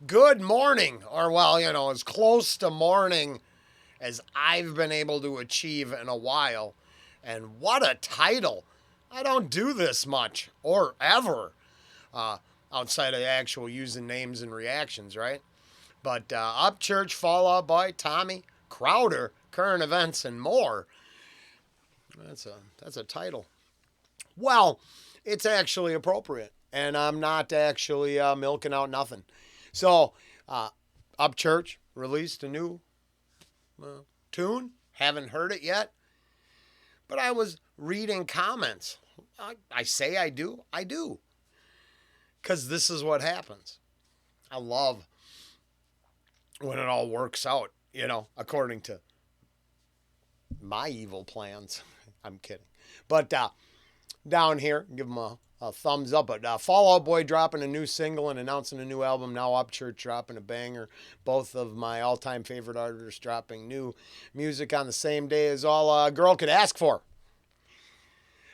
Good morning, or well, as close to morning as I've been able to achieve in a while. And what a title! I don't do this much, or ever, uh, outside of actual using names and reactions, right? But Upchurch, Fall Out Boy, Tommy, Crowder, current events, and more. That's a title. Well, it's actually appropriate, and I'm not actually milking out nothing. So, uh, Upchurch released a new tune. Haven't heard it yet, but I was reading comments. I say I do. I do. Because this is what happens. I love when it all works out, according to my evil plans. I'm kidding. But down here, give them a thumbs up. But Fall Out Boy dropping a new single and announcing a new album. Now Upchurch dropping a banger. Both of my all-time favorite artists dropping new music on the same day is all a girl could ask for.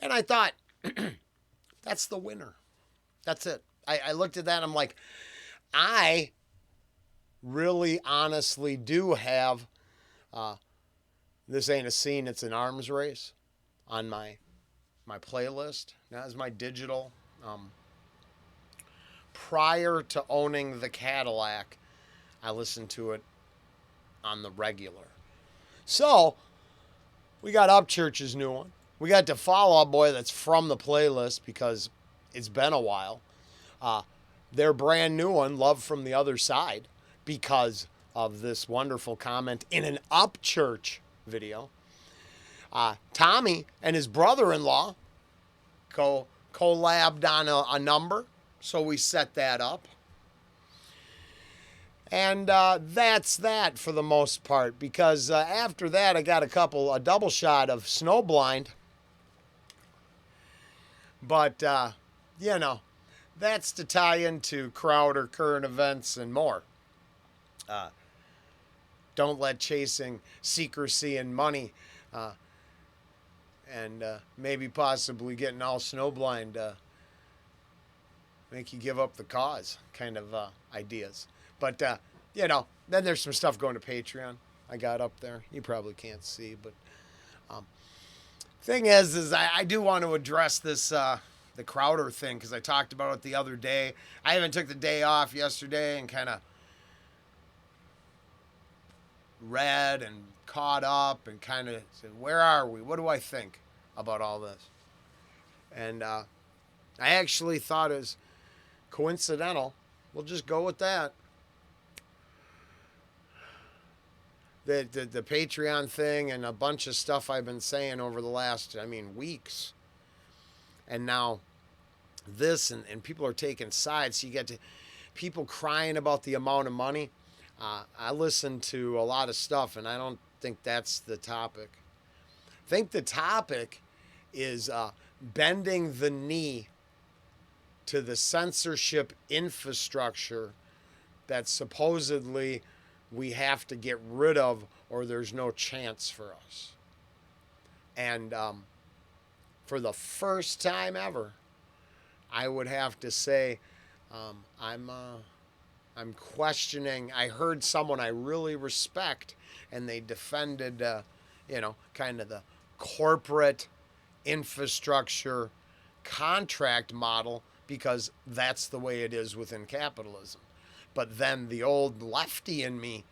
And I thought, that's the winner. That's it. I looked at that and I'm like, I really honestly do have this ain't a scene, it's an arms race on my playlist. That is my digital. Prior to owning the Cadillac, I listened to it on the regular. So we got Upchurch's new one. We got the Fall Out Boy that's from the playlist because it's been a while. Their brand new one, Love from the Other Side, because of this wonderful comment in an Upchurch video. Tommy and his brother-in-law collabed on a number, so we set that up. And that's that for the most part, because after that I got a double shot of Snowblind. But, that's to tie into Crowder, current events, and more. Don't let chasing secrecy and money and maybe possibly getting all snowblind make you give up the cause kind of ideas. But, then there's some stuff going to Patreon. I got up there. You probably can't see, but thing is I do want to address this the Crowder thing because I talked about it the other day. I even took the day off yesterday and kind of read and caught up and kind of said, where are we? What do I think about all this? And I actually thought it was coincidental. We'll just go with that. The Patreon thing and a bunch of stuff I've been saying over the last, weeks. And now this, and people are taking sides. So you get to people crying about the amount of money. I listen to a lot of stuff, and I don't think that's the topic. I think the topic is bending the knee to the censorship infrastructure that supposedly we have to get rid of or there's no chance for us. And for the first time ever, I would have to say I'm questioning. I heard someone I really respect, and they defended, kind of the corporate infrastructure contract model because that's the way it is within capitalism. But then the old lefty in me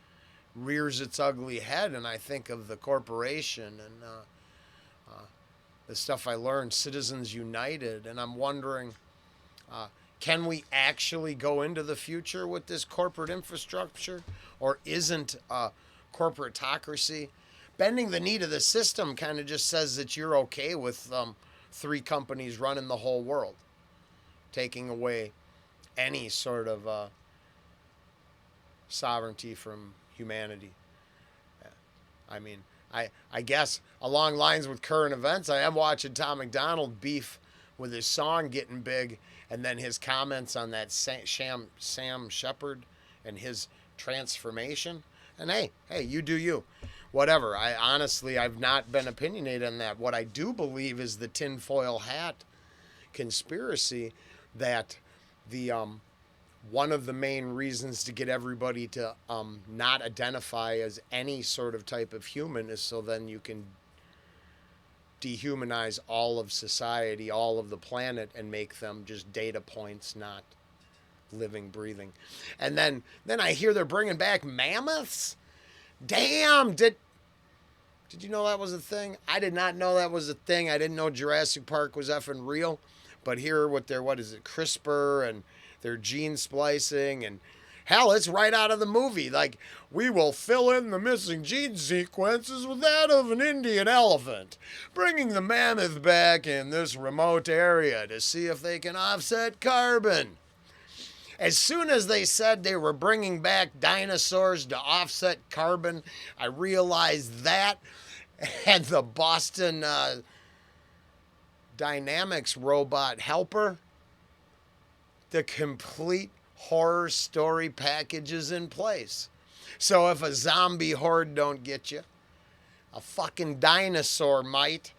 rears its ugly head, and I think of the corporation and the stuff I learned, Citizens United, and I'm wondering, can we actually go into the future with this corporate infrastructure, or isn't corporatocracy? Bending the knee to the system kind of just says that you're okay with three companies running the whole world, taking away any sort of sovereignty from humanity. I guess along lines with current events, I am watching Tom McDonald beef with his song getting big, and then his comments on that Sam Shepard and his transformation. And hey, you do you. Whatever. I've not been opinionated on that. What I do believe is the tinfoil hat conspiracy that the one of the main reasons to get everybody to not identify as any sort of type of human is so then you can dehumanize all of society, all of the planet, and make them just data points, not living, breathing. And then I hear they're bringing back mammoths. Damn! Did you know that was a thing? I did not know that was a thing. I didn't know Jurassic Park was effing real. But here with their, what is it, CRISPR and their gene splicing, and hell, it's right out of the movie. Like, we will fill in the missing gene sequences with that of an Indian elephant, bringing the mammoth back in this remote area to see if they can offset carbon. As soon as they said they were bringing back dinosaurs to offset carbon, I realized that, and the Boston Dynamics robot helper, the complete horror story package is in place. So if a zombie horde don't get you, a fucking dinosaur might,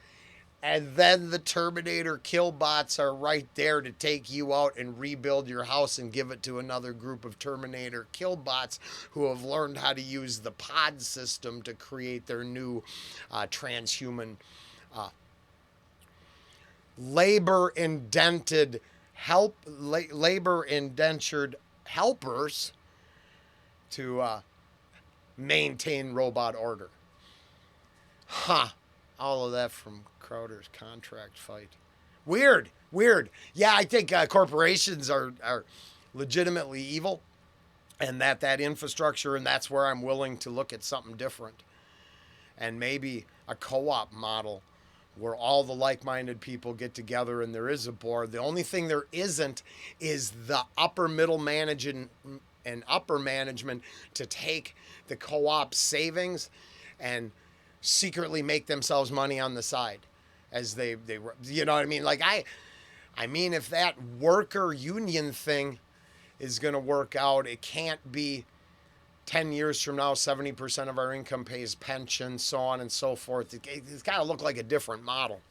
and then the Terminator kill bots are right there to take you out and rebuild your house and give it to another group of Terminator kill bots who have learned how to use the pod system to create their new transhuman labor indentured helpers to maintain robot order. All of that from Crowder's contract fight. Weird. Yeah, I think corporations are legitimately evil, and that infrastructure, and that's where I'm willing to look at something different. And maybe a co-op model where all the like-minded people get together and there is a board. The only thing there isn't is the upper middle management and upper management to take the co-op savings and secretly make themselves money on the side as they you know what I mean? Like I mean, if that worker union thing is going to work out, it can't be 10 years from now, 70% of our income pays pension, so on and so forth. It's got to look like a different model.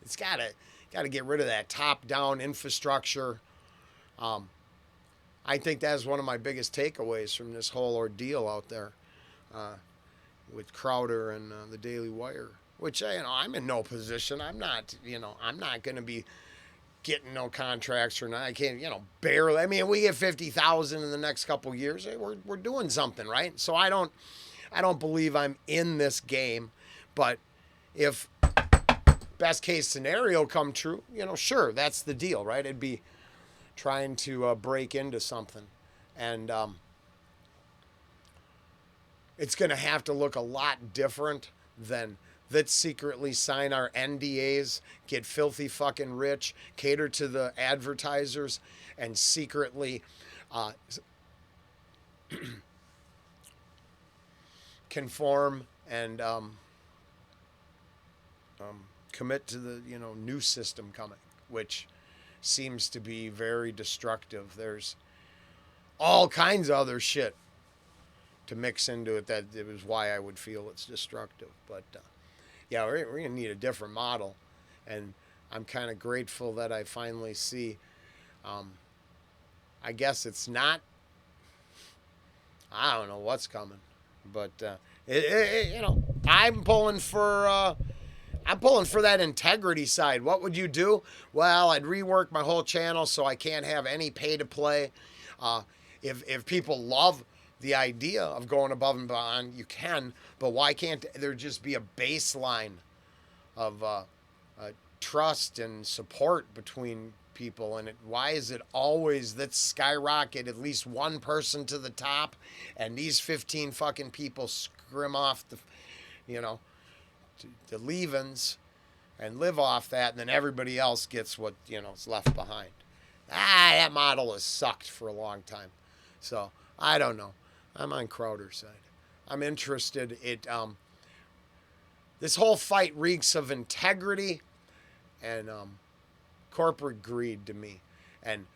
It's got to get rid of that top-down infrastructure. I think that's one of my biggest takeaways from this whole ordeal out there with Crowder and the Daily Wire, which I'm in no position. I'm not going to be getting no contracts or not. I can't, barely. I mean, we get 50,000 in the next couple of years. Hey, we're doing something, right? So I don't believe I'm in this game, but if best case scenario come true, sure, that's the deal, right? It'd be trying to break into something, and it's going to have to look a lot different than let's secretly sign our NDAs, get filthy fucking rich, cater to the advertisers, and secretly conform and commit to the new system coming, which seems to be very destructive. There's all kinds of other shit to mix into it that it was why I would feel it's destructive. But yeah, we're going to need a different model. And I'm kind of grateful that I finally see, I guess it's not, I don't know what's coming. But, I'm pulling for that integrity side. What would you do? Well, I'd rework my whole channel so I can't have any pay to play. If people love the idea of going above and beyond, you can, but why can't there just be a baseline of trust and support between people? And why is it always that skyrocket at least one person to the top, and these 15 fucking people scrim off the leavings and live off that, and then everybody else gets what is left behind? That model has sucked for a long time. So I don't know. I'm on Crowder's side. I'm interested. This whole fight reeks of integrity and corporate greed to me. And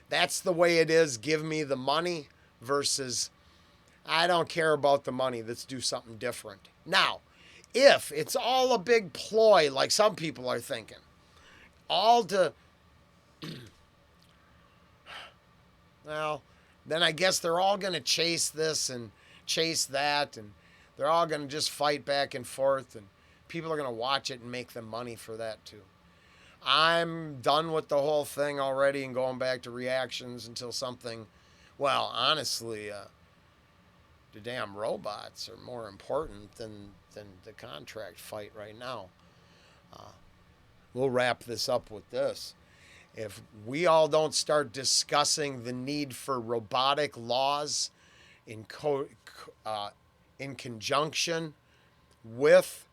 that's the way it is. Give me the money versus I don't care about the money. Let's do something different. Now, if it's all a big ploy, like some people are thinking, all to Well, then I guess they're all going to chase this and chase that, and they're all going to just fight back and forth, and people are going to watch it and make them money for that too. I'm done with the whole thing already and going back to reactions until something, well, honestly, the damn robots are more important than the contract fight right now. We'll wrap this up with this. If we all don't start discussing the need for robotic laws in in conjunction with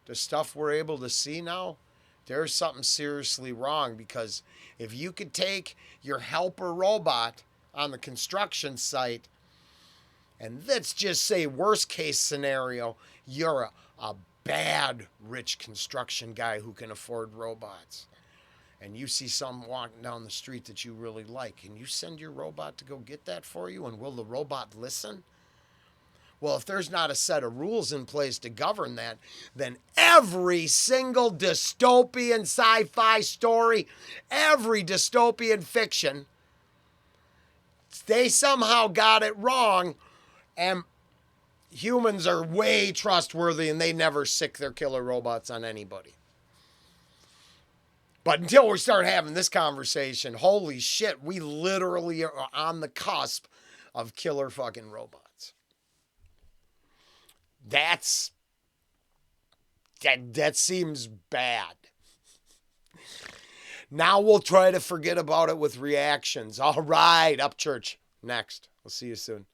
the stuff we're able to see now, there's something seriously wrong. Because if you could take your helper robot on the construction site, and let's just say worst case scenario, you're a bad rich construction guy who can afford robots, and you see someone walking down the street that you really like, and you send your robot to go get that for you, and will the robot listen? Well, if there's not a set of rules in place to govern that, then every single dystopian sci-fi story, every dystopian fiction, they somehow got it wrong, and humans are way trustworthy and they never sick their killer robots on anybody. But until we start having this conversation, holy shit, we literally are on the cusp of killer fucking robots. That seems bad. Now we'll try to forget about it with reactions. All right, Upchurch. Next. We'll see you soon.